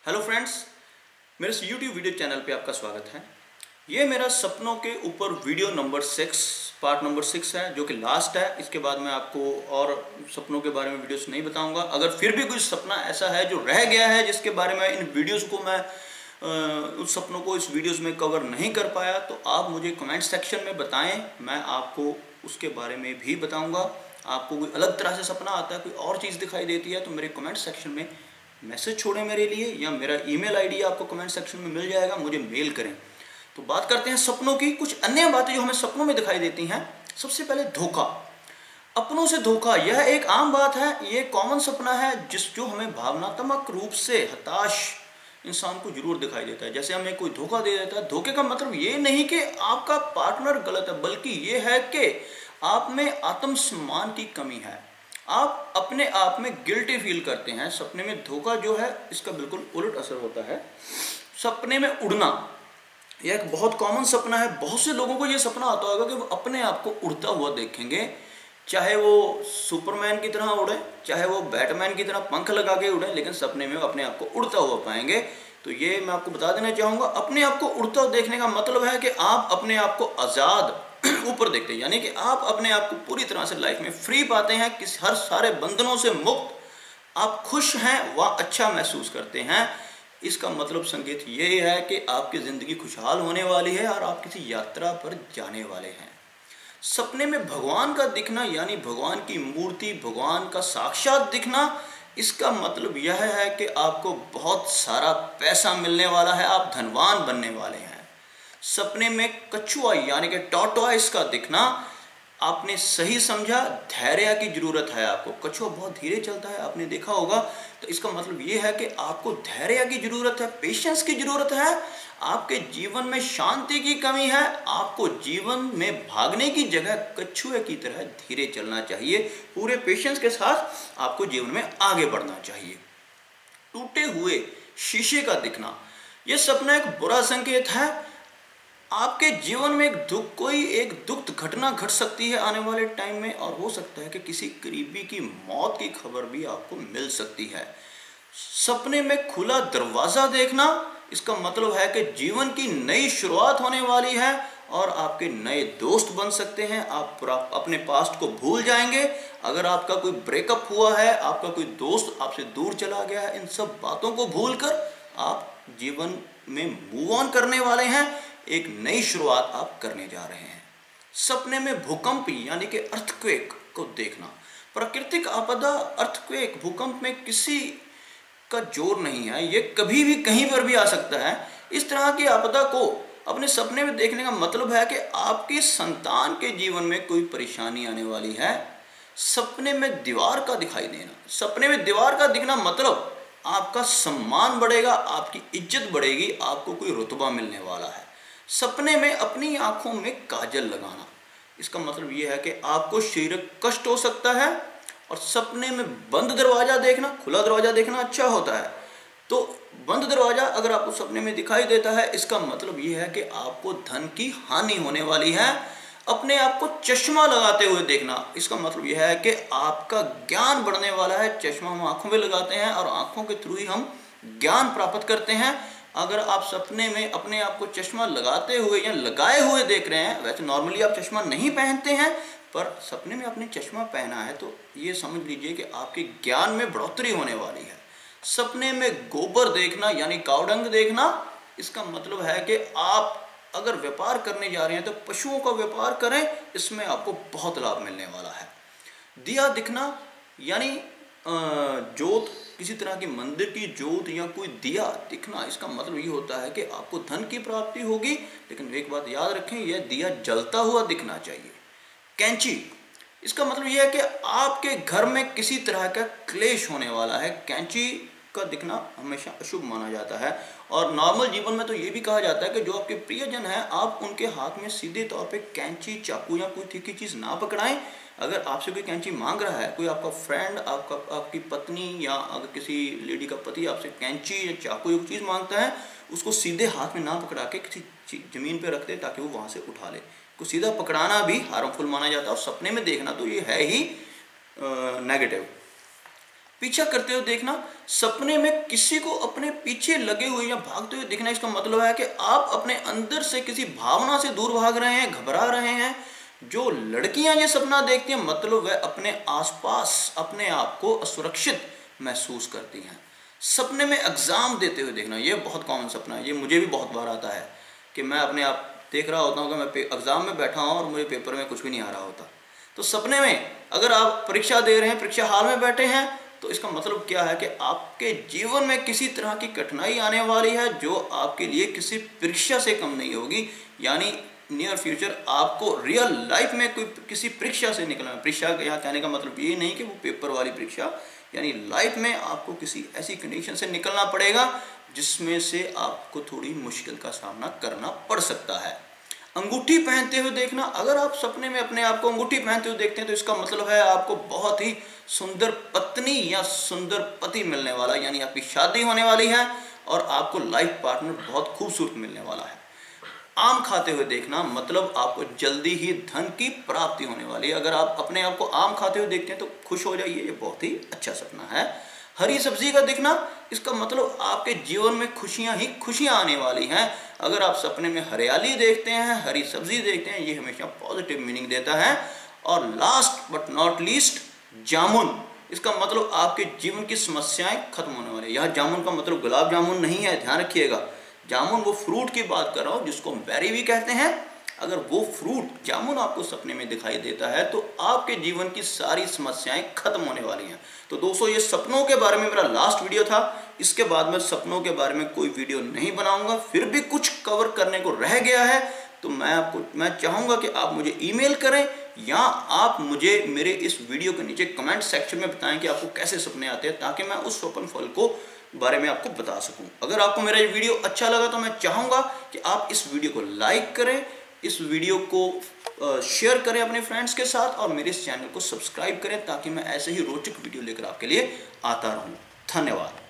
Hello friends, मेरे इस YouTube video channel पे आपका स्वागत है। ये मेरा सपनों के ऊपर वीडियो नंबर 6 पार्ट नंबर 6 है, जो कि लास्ट है। इसके बाद मैं आपको और सपनों के बारे में वीडियोस नहीं बताऊंगा। अगर फिर भी कोई सपना ऐसा है जो रह गया है, जिसके बारे में इन वीडियोस को मैं उस सपनों को इस वीडियोस में कवर नहीं कर पाया, तो आप मुझे कमेंट सेक्शन में बताएं, मैं आपको उसके बारे में भी बताऊँगा। आपको कोई अलग तरह से सपना आता है, कोई और चीज़ दिखाई देती है, तो मेरे कमेंट सेक्शन में मैसेज छोड़ें मेरे लिए, या मेरा ईमेल आईडी आपको कमेंट सेक्शन में मिल जाएगा, मुझे मेल करें। तो बात करते हैं सपनों की। कुछ अन्य बातें जो हमें सपनों में दिखाई देती हैं। सबसे पहले धोखा, अपनों से धोखा। यह एक आम बात है, ये कॉमन सपना है जो हमें भावनात्मक रूप से हताश इंसान को जरूर दिखाई देता है। जैसे हमें कोई धोखा दे देता है। धोखे का मतलब ये नहीं कि आपका पार्टनर गलत है, बल्कि ये है कि आप में आत्मसम्मान की कमी है, आप अपने आप में गिल्टी फील करते हैं। सपने में धोखा जो है, इसका बिल्कुल उलट असर होता है। सपने में उड़ना, यह एक बहुत कॉमन सपना है। बहुत से लोगों को यह सपना आता होगा कि वो अपने आप को उड़ता हुआ देखेंगे, चाहे वो सुपरमैन की तरह उड़े, चाहे वो बैटमैन की तरह पंख लगा के उड़े, लेकिन सपने में वो अपने आप को उड़ता हुआ पाएंगे। तो ये मैं आपको बता देना चाहूँगा, अपने आप को उड़ता हुआ देखने का मतलब है कि आप अपने आप को आज़ाद ऊपर देखते हैं, यानी कि आप अपने आप को पूरी तरह से लाइफ में फ्री पाते हैं, किस हर सारे बंधनों से मुक्त। आप खुश हैं, वह अच्छा महसूस करते हैं। इसका मतलब संकेत ये है कि आपकी ज़िंदगी खुशहाल होने वाली है और आप किसी यात्रा पर जाने वाले हैं। सपने में भगवान का दिखना, यानी भगवान की मूर्ति, भगवान का साक्षात दिखना, इसका मतलब यह है कि आपको बहुत सारा पैसा मिलने वाला है, आप धनवान बनने वाले हैं। सपने में कछुआ यानी कि टॉर्टोइस का दिखना, आपने सही समझा, धैर्य की जरूरत है आपको। कछुआ बहुत धीरे चलता है, आपने देखा होगा। तो इसका मतलब ये है कि आपको धैर्य की जरूरत है, पेशेंस की जरूरत है। आपके जीवन में शांति की कमी है, आपको जीवन में भागने की जगह कछुए की तरह धीरे चलना चाहिए। पूरे पेशेंस के साथ आपको जीवन में आगे बढ़ना चाहिए। टूटे हुए शीशे का दिखना, यह सपना एक बुरा संकेत है। आपके जीवन में कोई एक दुख घटना घट सकती है आने वाले टाइम में, और हो सकता है कि किसी करीबी की मौत की खबर भी आपको मिल सकती है। सपने में खुला दरवाजा देखना, इसका मतलब है कि जीवन की नई शुरुआत होने वाली है और आपके नए दोस्त बन सकते हैं। आप अपने पास्ट को भूल जाएंगे। अगर आपका कोई ब्रेकअप हुआ है, आपका कोई दोस्त आपसे दूर चला गया है, इन सब बातों को भूलकर आप जीवन में मूव ऑन करने वाले हैं। एक नई शुरुआत आप करने जा रहे हैं। सपने में भूकंप यानी कि अर्थक्वेक को देखना, प्राकृतिक आपदा, अर्थक्वेक, भूकंप में किसी का जोर नहीं है, ये कभी भी कहीं पर भी आ सकता है। इस तरह की आपदा को अपने सपने में देखने का मतलब है कि आपके संतान के जीवन में कोई परेशानी आने वाली है। सपने में दीवार का दिखाई देना, सपने में दीवार का दिखना मतलब आपका सम्मान बढ़ेगा, आपकी इज्जत बढ़ेगी, आपको कोई रुतबा मिलने वाला है। सपने में अपनी आंखों में काजल लगाना, इसका मतलब यह है कि आपको शारीरिक कष्ट हो सकता है। और सपने में बंद दरवाजा देखना, खुला दरवाजा देखना अच्छा होता है। तो बंद दरवाजा अगर आपको सपने में दिखाई देता है, इसका मतलब यह है कि आपको धन की हानि होने वाली है। अपने आप को चश्मा लगाते हुए देखना, इसका मतलब यह है कि आपका ज्ञान बढ़ने वाला है। चश्मा हम आंखों में लगाते हैं और आंखों के थ्रू ही हम ज्ञान प्राप्त करते हैं। अगर आप सपने में अपने आप को चश्मा लगाते हुए या लगाए हुए देख रहे हैं, वैसे नॉर्मली आप चश्मा नहीं पहनते हैं, पर सपने में आपने चश्मा पहना है, तो ये समझ लीजिए कि आपके ज्ञान में बढ़ोतरी होने वाली है। सपने में गोबर देखना यानी कावडंग देखना, इसका मतलब है कि आप अगर व्यापार करने जा रहे हैं तो पशुओं का व्यापार करें, इसमें आपको बहुत लाभ मिलने वाला है। दिया दिखना यानी जोत, किसी तरह की मंदिर की जोत या कोई दिया दिखना, इसका मतलब ये होता है कि आपको धन की प्राप्ति होगी। लेकिन एक बात याद रखें, यह दिया जलता हुआ दिखना चाहिए। कैंची, इसका मतलब यह है कि आपके घर में किसी तरह का क्लेश होने वाला है। कैंची का दिखना हमेशा अशुभ माना जाता है। और नॉर्मल जीवन में तो ये भी कहा जाता है कि जो आपके प्रियजन हैं, आप उनके हाथ में सीधे तौर पे कैंची, चाकू या कोई तीखी चीज़ ना पकड़ाएं। अगर आपसे कोई कैंची मांग रहा है, कोई आपका फ्रेंड, आपकी पत्नी, या अगर किसी लेडी का पति आपसे कैंची या चाकू या कोई चीज़ मांगता है, उसको सीधे हाथ में ना पकड़ा के किसी ज़मीन पे रख दे ताकि वो वहाँ से उठा ले। को सीधा पकड़ाना भी हार्मफुल माना जाता है, और सपने में देखना तो ये है ही नेगेटिव। पीछा करते हुए देखना, सपने में किसी को अपने पीछे लगे हुए या भागते हुए देखना, इसका मतलब है कि आप अपने अंदर से किसी भावना से दूर भाग रहे हैं, घबरा रहे हैं। जो लड़कियां ये सपना देखती हैं, मतलब वह अपने आसपास अपने आप को असुरक्षित महसूस करती हैं। सपने में एग्जाम देते हुए देखना, ये बहुत कॉमन सपना है, ये मुझे भी बहुत बार आता है कि मैं अपने आप देख रहा होता हूँ कि मैं एग्जाम में बैठा हूँ और मुझे पेपर में कुछ भी नहीं आ रहा होता। तो सपने में अगर आप परीक्षा दे रहे हैं, परीक्षा हाल में बैठे हैं, तो इसका मतलब क्या है कि आपके जीवन में किसी तरह की कठिनाई आने वाली है जो आपके लिए किसी परीक्षा से कम नहीं होगी। यानी नियर फ्यूचर आपको रियल लाइफ में कोई किसी परीक्षा से निकलना है। परीक्षा यहाँ कहने का मतलब ये नहीं कि वो पेपर वाली परीक्षा, यानी लाइफ में आपको किसी ऐसी कंडीशन से निकलना पड़ेगा जिसमें से आपको थोड़ी मुश्किल का सामना करना पड़ सकता है। अंगूठी पहनते हुए देखना, अगर आप सपने में अपने आप को अंगूठी पहनते हुए देखते हैं तो इसका मतलब है आपको बहुत ही सुंदर पत्नी या सुंदर पति मिलने वाला, यानी आपकी शादी होने वाली है और आपको लाइफ पार्टनर बहुत खूबसूरत मिलने वाला है। आम खाते हुए देखना, मतलब आपको जल्दी ही धन की प्राप्ति होने वाली है। अगर आप अपने आप को आम खाते हुए देखते हैं तो खुश हो जाइए, ये बहुत ही अच्छा सपना है। हरी सब्जी का दिखना, इसका मतलब आपके जीवन में खुशियां ही खुशियां आने वाली हैं। अगर आप सपने में हरियाली देखते हैं, हरी सब्जी देखते हैं, ये हमेशा पॉजिटिव मीनिंग देता है। और लास्ट बट नॉट लीस्ट, जामुन, इसका मतलब आपके जीवन की समस्याएं खत्म होने वाली है। यह जामुन का मतलब गुलाब जामुन नहीं है, ध्यान रखिएगा। जामुन वो फ्रूट की बात कर रहा हूँ जिसको बेरी भी कहते हैं। अगर वो फ्रूट जामुन आपको सपने में दिखाई देता है तो आपके जीवन की सारी समस्याएं खत्म होने वाली हैं। तो दोस्तों, ये सपनों के बारे में मेरा लास्ट वीडियो था। इसके बाद मैं सपनों के बारे में कोई वीडियो नहीं बनाऊंगा। फिर भी कुछ कवर करने को रह गया है तो मैं चाहूंगा कि आप मुझे ईमेल करें या आप मुझे मेरे इस वीडियो के नीचे कमेंट सेक्शन में बताएं कि आपको कैसे सपने आते हैं, ताकि मैं उस स्वप्न फल को बारे में आपको बता सकूं। अगर आपको मेरा ये वीडियो अच्छा लगा तो मैं चाहूंगा कि आप इस वीडियो को लाइक करें, इस वीडियो को शेयर करें अपने फ्रेंड्स के साथ और मेरे इस चैनल को सब्सक्राइब करें, ताकि मैं ऐसे ही रोचक वीडियो लेकर आपके लिए आता रहूं। धन्यवाद।